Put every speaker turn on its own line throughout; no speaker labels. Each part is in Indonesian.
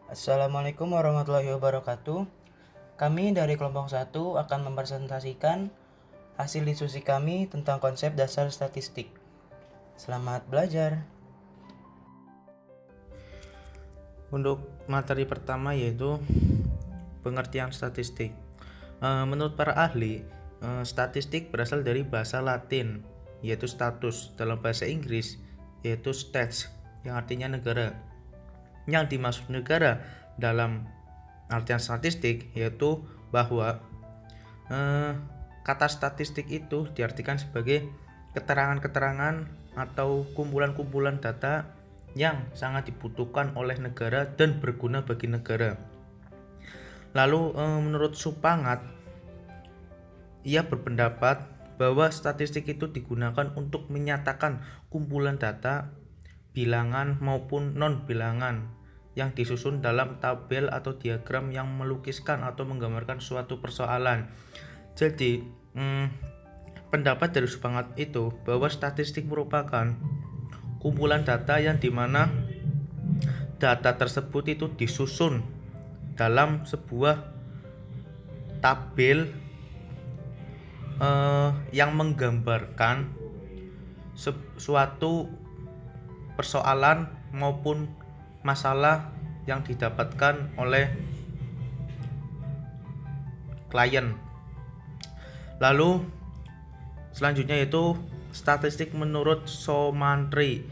Assalamualaikum warahmatullahi wabarakatuh. Kami dari kelompok 1 akan mempresentasikan hasil diskusi kami tentang konsep dasar statistik. Selamat belajar.
Untuk materi pertama yaitu pengertian statistik. Menurut para ahli, statistik berasal dari bahasa Latin yaitu status, dalam bahasa Inggris yaitu stats yang artinya negara. Yang dimaksud negara dalam artian statistik yaitu bahwa kata statistik itu diartikan sebagai keterangan-keterangan atau kumpulan-kumpulan data yang sangat dibutuhkan oleh negara dan berguna bagi negara. Lalu menurut Supangat, ia berpendapat bahwa statistik itu digunakan untuk menyatakan kumpulan data, bilangan maupun non-bilangan yang disusun dalam tabel atau diagram yang melukiskan atau menggambarkan suatu persoalan. Jadi, pendapat dari Supangat itu bahwa statistik merupakan kumpulan data yang dimana data tersebut itu disusun dalam sebuah tabel yang menggambarkan suatu persoalan maupun masalah yang didapatkan oleh klien. Lalu selanjutnya yaitu statistik menurut Somantri,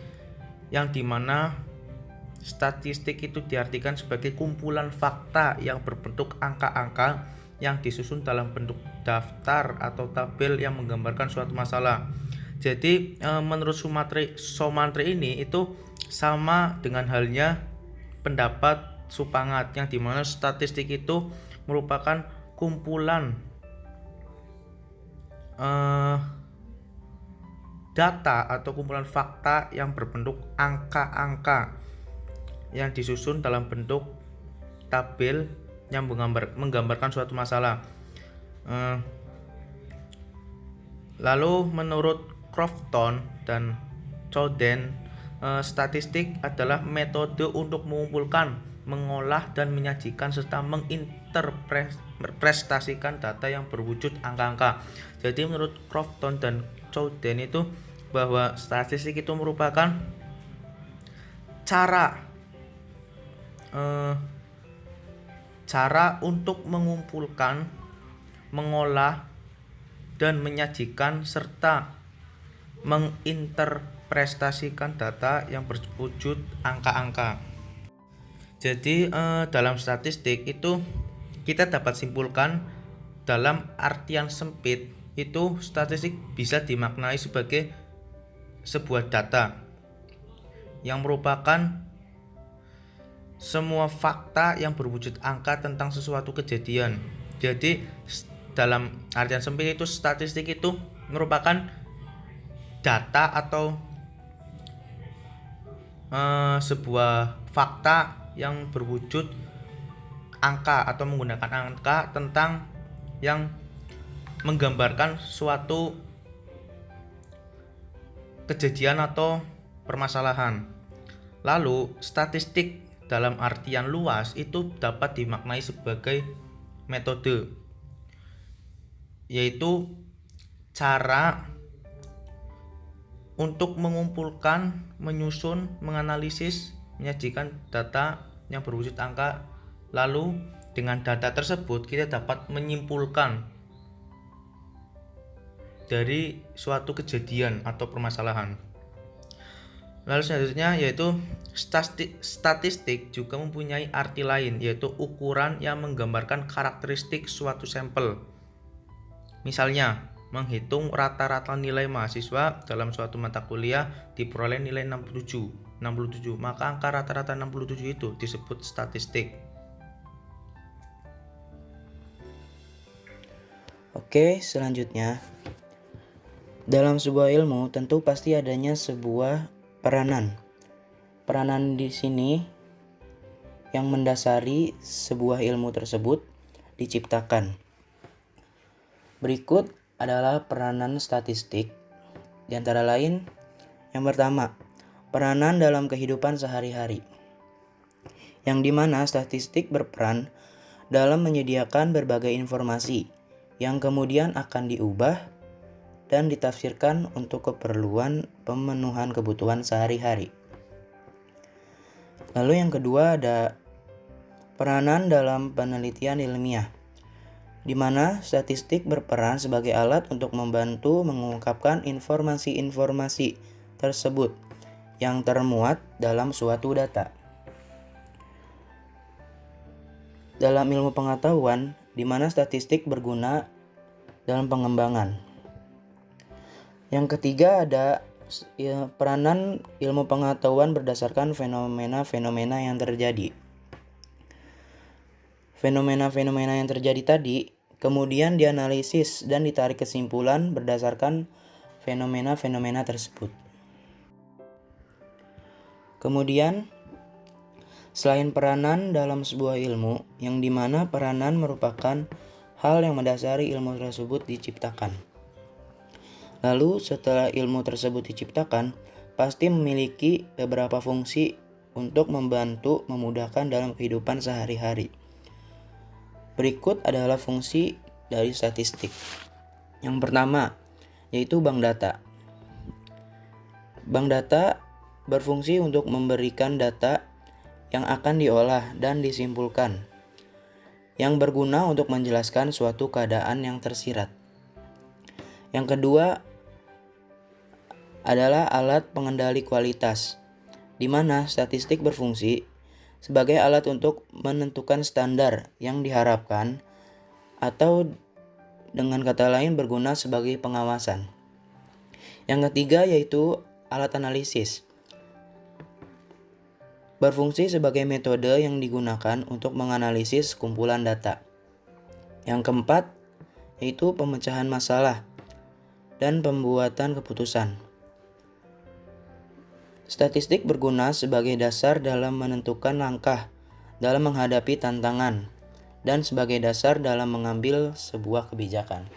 yang dimana statistik itu diartikan sebagai kumpulan fakta yang berbentuk angka-angka yang disusun dalam bentuk daftar atau tabel yang menggambarkan suatu masalah. Jadi menurut Somantri ini itu sama dengan halnya pendapat Supangat, yang dimana statistik itu merupakan kumpulan data atau kumpulan fakta yang berbentuk angka-angka yang disusun dalam bentuk tabel yang menggambarkan suatu masalah. Lalu menurut Crofton dan Cowden, statistik adalah metode untuk mengumpulkan, mengolah dan menyajikan serta menginterpretasikan data yang berwujud angka-angka. Jadi menurut Crofton dan Cowden itu bahwa statistik itu merupakan cara untuk mengumpulkan, mengolah dan menyajikan serta menginterpretasikan data yang berwujud angka-angka. Jadi dalam statistik itu kita dapat simpulkan dalam artian sempit itu statistik bisa dimaknai sebagai sebuah data yang merupakan semua fakta yang berwujud angka tentang sesuatu kejadian. Jadi dalam artian sempit itu statistik itu merupakan data atau sebuah fakta yang berwujud angka atau menggunakan angka tentang yang menggambarkan suatu kejadian atau permasalahan. Lalu statistik dalam artian luas itu dapat dimaknai sebagai metode, yaitu cara untuk mengumpulkan, menyusun, menganalisis, menyajikan data yang berwujud angka. Lalu dengan data tersebut kita dapat menyimpulkan dari suatu kejadian atau permasalahan. Lalu selanjutnya yaitu statistik juga mempunyai arti lain, yaitu ukuran yang menggambarkan karakteristik suatu sampel. Misalnya, menghitung rata-rata nilai mahasiswa dalam suatu mata kuliah diperoleh nilai 67, maka angka rata-rata 67 itu disebut statistik.
Oke, selanjutnya. Dalam sebuah ilmu tentu pasti adanya sebuah peranan. Peranan di sini yang mendasari sebuah ilmu tersebut diciptakan. Berikut adalah peranan statistik. Di antara lain, yang pertama, peranan dalam kehidupan sehari-hari. yang dimana statistik berperan dalam menyediakan berbagai informasi yang kemudian akan diubah dan ditafsirkan untuk keperluan pemenuhan kebutuhan sehari-hari. Lalu yang kedua ada peranan dalam penelitian ilmiah, di mana statistik berperan sebagai alat untuk membantu mengungkapkan informasi-informasi tersebut yang termuat dalam suatu data. Dalam ilmu pengetahuan, di mana statistik berguna dalam pengembangan. Yang ketiga ada peranan ilmu pengetahuan berdasarkan fenomena-fenomena yang terjadi. Fenomena-fenomena yang terjadi tadi kemudian dianalisis dan ditarik kesimpulan berdasarkan fenomena-fenomena tersebut. Kemudian, selain peranan dalam sebuah ilmu, yang dimana peranan merupakan hal yang mendasari ilmu tersebut diciptakan. Lalu setelah ilmu tersebut diciptakan, pasti memiliki beberapa fungsi untuk membantu memudahkan dalam kehidupan sehari-hari. Berikut adalah fungsi dari statistik. Yang pertama, yaitu bank data. Bank data berfungsi untuk memberikan data yang akan diolah dan disimpulkan, yang berguna untuk menjelaskan suatu keadaan yang tersirat. Yang kedua adalah alat pengendali kualitas, di mana statistik berfungsi sebagai alat untuk menentukan standar yang diharapkan atau dengan kata lain berguna sebagai pengawasan. Yang ketiga yaitu alat analisis. Berfungsi sebagai metode yang digunakan untuk menganalisis kumpulan data. Yang keempat yaitu pemecahan masalah dan pembuatan keputusan. Statistik berguna sebagai dasar dalam menentukan langkah dalam menghadapi tantangan dan sebagai dasar dalam mengambil sebuah kebijakan.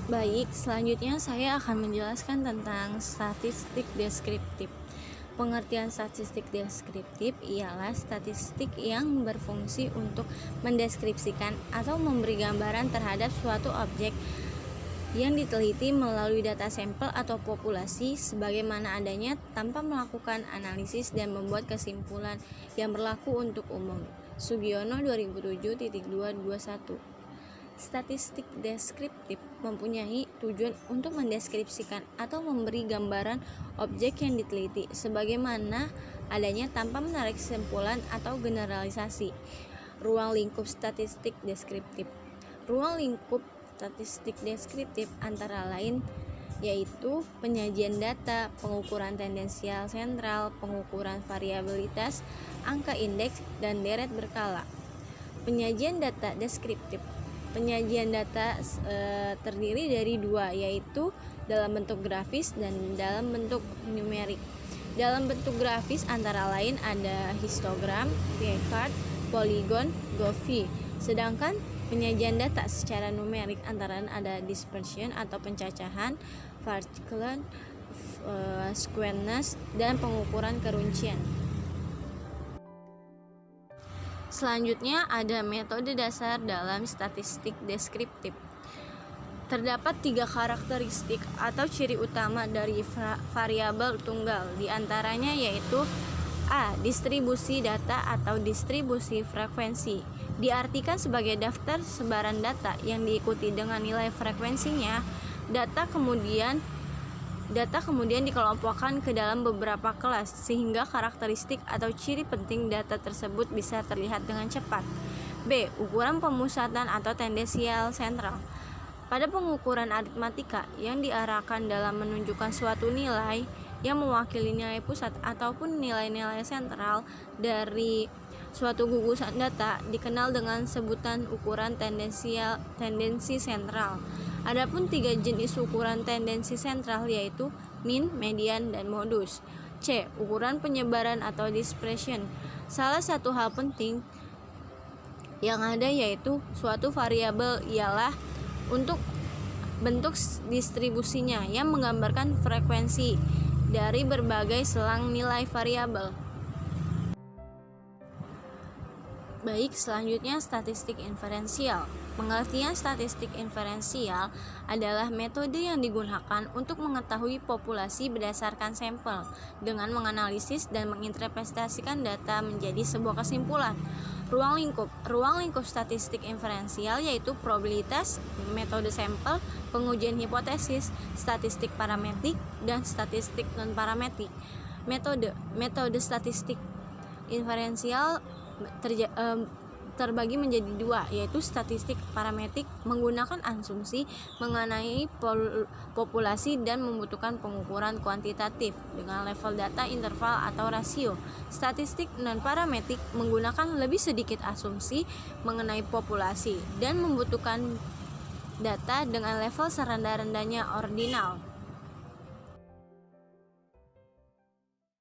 Baik, selanjutnya saya akan menjelaskan tentang statistik deskriptif. Pengertian statistik deskriptif ialah statistik yang berfungsi untuk mendeskripsikan atau memberi gambaran terhadap suatu objek yang diteliti melalui data sampel atau populasi sebagaimana adanya tanpa melakukan analisis dan membuat kesimpulan yang berlaku untuk umum. Sugiono 2007.221. Statistik deskriptif mempunyai tujuan untuk mendeskripsikan atau memberi gambaran objek yang diteliti sebagaimana adanya tanpa menarik kesimpulan atau generalisasi. Ruang lingkup statistik deskriptif. Ruang lingkup statistik deskriptif antara lain yaitu penyajian data, pengukuran tendensial sentral, pengukuran variabilitas, angka indeks, dan deret berkala. Penyajian data deskriptif. Penyajian data terdiri dari dua, yaitu dalam bentuk grafis dan dalam bentuk numerik. Dalam bentuk grafis antara lain ada histogram, pie chart, polygon, GOV. Sedangkan penyajian data secara numerik antara lain ada dispersion atau pencacahan, Varklen, squareness, dan pengukuran keruncian. Selanjutnya ada metode dasar dalam statistik deskriptif. Terdapat 3 karakteristik atau ciri utama dari variabel tunggal, di antaranya yaitu A. Distribusi data atau distribusi frekuensi. Diartikan sebagai daftar sebaran data yang diikuti dengan nilai frekuensinya. Data kemudian dikelompokkan ke dalam beberapa kelas sehingga karakteristik atau ciri penting data tersebut bisa terlihat dengan cepat. B. Ukuran pemusatan atau tendensial sentral. Pada pengukuran aritmatika yang diarahkan dalam menunjukkan suatu nilai yang mewakili nilai pusat ataupun nilai-nilai sentral dari suatu gugusan data dikenal dengan sebutan ukuran tendensi sentral. Adapun 3 jenis ukuran tendensi sentral yaitu mean, median, dan modus. C. Ukuran penyebaran atau dispersion. Salah satu hal penting yang ada yaitu suatu variabel ialah untuk bentuk distribusinya yang menggambarkan frekuensi dari berbagai selang nilai variabel. Baik, selanjutnya statistik inferensial. Pengertian statistik inferensial adalah metode yang digunakan untuk mengetahui populasi berdasarkan sampel dengan menganalisis dan menginterpretasikan data menjadi sebuah kesimpulan. Ruang lingkup statistik inferensial yaitu probabilitas, metode sampel, pengujian hipotesis, statistik parametrik, dan statistik non-parametrik. Metode statistik inferensial terbagi menjadi dua, yaitu statistik parametrik menggunakan asumsi mengenai populasi dan membutuhkan pengukuran kuantitatif dengan level data interval atau rasio. Statistik non-parametrik menggunakan lebih sedikit asumsi mengenai populasi dan membutuhkan data dengan level serendah-rendahnya ordinal.